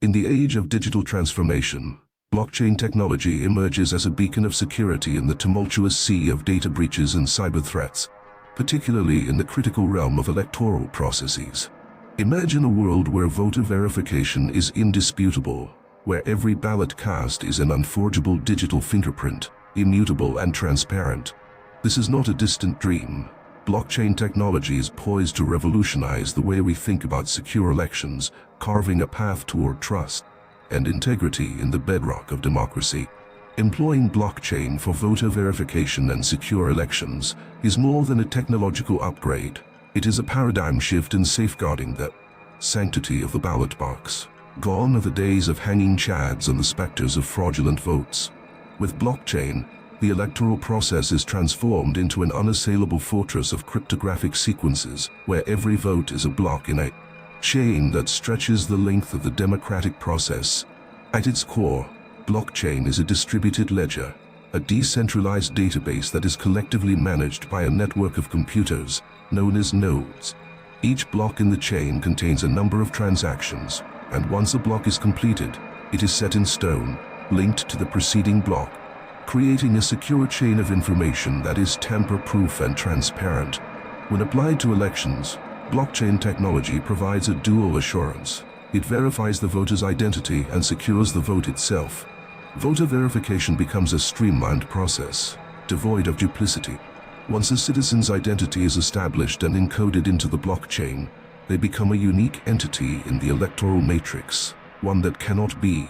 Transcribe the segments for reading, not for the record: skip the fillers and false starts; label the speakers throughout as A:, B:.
A: In the age of digital transformation, blockchain technology emerges as a beacon of security in the tumultuous sea of data breaches and cyber threats, particularly in the critical realm of electoral processes. Imagine a world where voter verification is indisputable, where every ballot cast is an unforgeable digital fingerprint, immutable and transparent. This is not a distant dream. Blockchain technology is poised to revolutionize the way we think about secure elections, carving a path toward trust and integrity in the bedrock of democracy. Employing blockchain for voter verification and secure elections is more than a technological upgrade. It is a paradigm shift in safeguarding the sanctity of the ballot box. Gone are the days of hanging chads and the specters of fraudulent votes. With blockchain, the electoral process is transformed into an unassailable fortress of cryptographic sequences, where every vote is a block in a chain that stretches the length of the democratic process. At its core, blockchain is a distributed ledger, a decentralized database that is collectively managed by a network of computers, known as nodes. Each block in the chain contains a number of transactions, and once a block is completed, it is set in stone, linked to the preceding block, creating a secure chain of information that is tamper-proof and transparent. When applied to elections, blockchain technology provides a dual assurance. It verifies the voter's identity and secures the vote itself. Voter verification becomes a streamlined process, devoid of duplicity. Once a citizen's identity is established and encoded into the blockchain, they become a unique entity in the electoral matrix, one that cannot be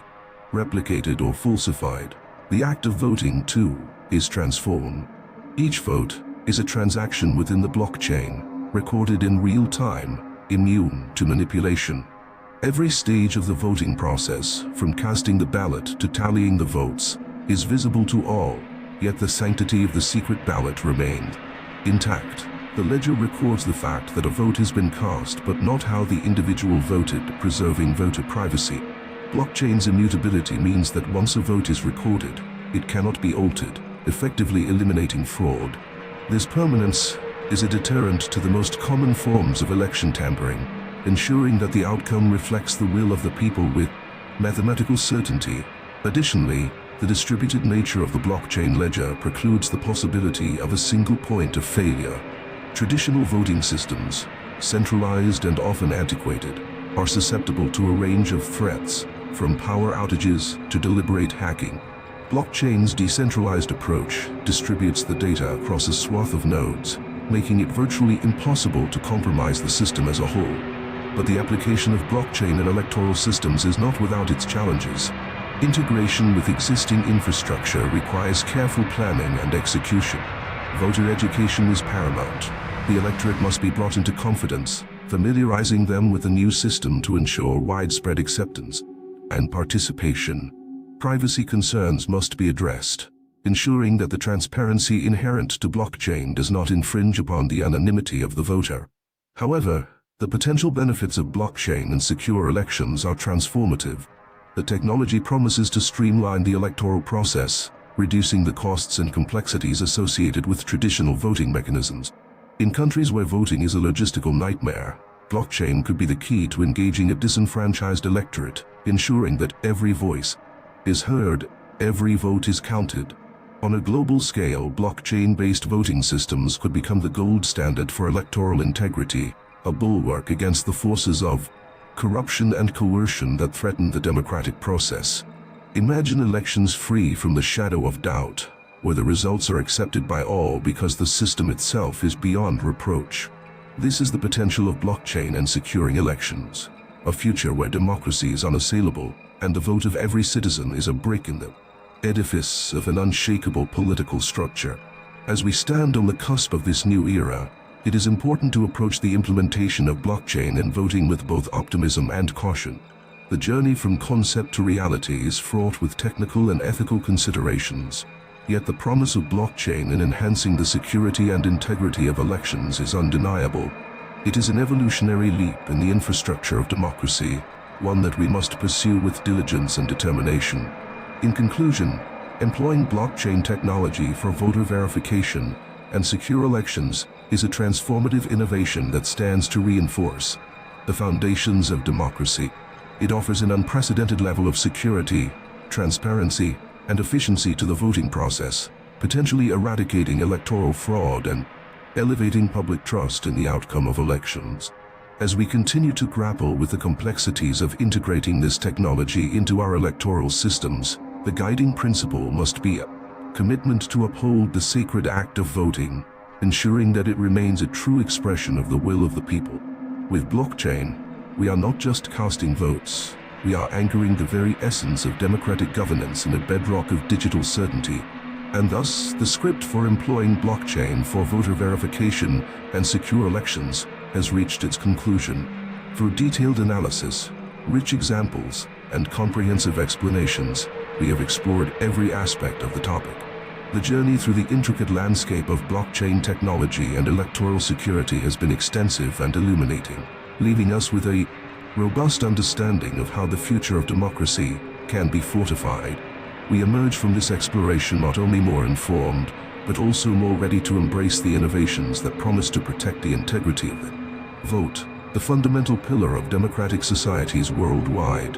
A: replicated or falsified. The act of voting, too, is transformed. Each vote is a transaction within the blockchain, recorded in real time, immune to manipulation. Every stage of the voting process, from casting the ballot to tallying the votes, is visible to all, yet the sanctity of the secret ballot remained intact. The ledger records the fact that a vote has been cast, but not how the individual voted, preserving voter privacy. Blockchain's immutability means that once a vote is recorded, it cannot be altered, effectively eliminating fraud. This permanence is a deterrent to the most common forms of election tampering, ensuring that the outcome reflects the will of the people with mathematical certainty. Additionally, the distributed nature of the blockchain ledger precludes the possibility of a single point of failure. Traditional voting systems, centralized and often antiquated, are susceptible to a range of threats, from power outages to deliberate hacking. Blockchain's decentralized approach distributes the data across a swath of nodes, making it virtually impossible to compromise the system as a whole. But the application of blockchain in electoral systems is not without its challenges. Integration with existing infrastructure requires careful planning and execution. Voter education is paramount. The electorate must be brought into confidence, familiarizing them with the new system to ensure widespread acceptance and participation. Privacy concerns must be addressed, ensuring that the transparency inherent to blockchain does not infringe upon the anonymity of the voter. However, the potential benefits of blockchain and secure elections are transformative. The technology promises to streamline the electoral process, reducing the costs and complexities associated with traditional voting mechanisms. In countries where voting is a logistical nightmare, blockchain could be the key to engaging a disenfranchised electorate, ensuring that every voice is heard, every vote is counted. On a global scale, blockchain-based voting systems could become the gold standard for electoral integrity, a bulwark against the forces of corruption and coercion that threaten the democratic process. Imagine elections free from the shadow of doubt, where the results are accepted by all because the system itself is beyond reproach. This is the potential of blockchain and securing elections, a future where democracy is unassailable and the vote of every citizen is a brick in the edifice of an unshakable political structure. As we stand on the cusp of this new era, it is important to approach the implementation of blockchain and voting with both optimism and caution. The journey from concept to reality is fraught with technical and ethical considerations, yet the promise of blockchain in enhancing the security and integrity of elections is undeniable. It is an evolutionary leap in the infrastructure of democracy, one that we must pursue with diligence and determination. In conclusion, employing blockchain technology for voter verification and secure elections is a transformative innovation that stands to reinforce the foundations of democracy. It offers an unprecedented level of security, transparency, and efficiency to the voting process, potentially eradicating electoral fraud and elevating public trust in the outcome of elections. As we continue to grapple with the complexities of integrating this technology into our electoral systems, the guiding principle must be a commitment to uphold the sacred act of voting, ensuring that it remains a true expression of the will of the people. With blockchain, we are not just casting votes, we are anchoring the very essence of democratic governance in a bedrock of digital certainty. And thus, the script for employing blockchain for voter verification and secure elections has reached its conclusion. Through detailed analysis, rich examples, and comprehensive explanations, we have explored every aspect of the topic. The journey through the intricate landscape of blockchain technology and electoral security has been extensive and illuminating, leaving us with a robust understanding of how the future of democracy can be fortified. We emerge from this exploration not only more informed, but also more ready to embrace the innovations that promise to protect the integrity of the vote, the fundamental pillar of democratic societies worldwide.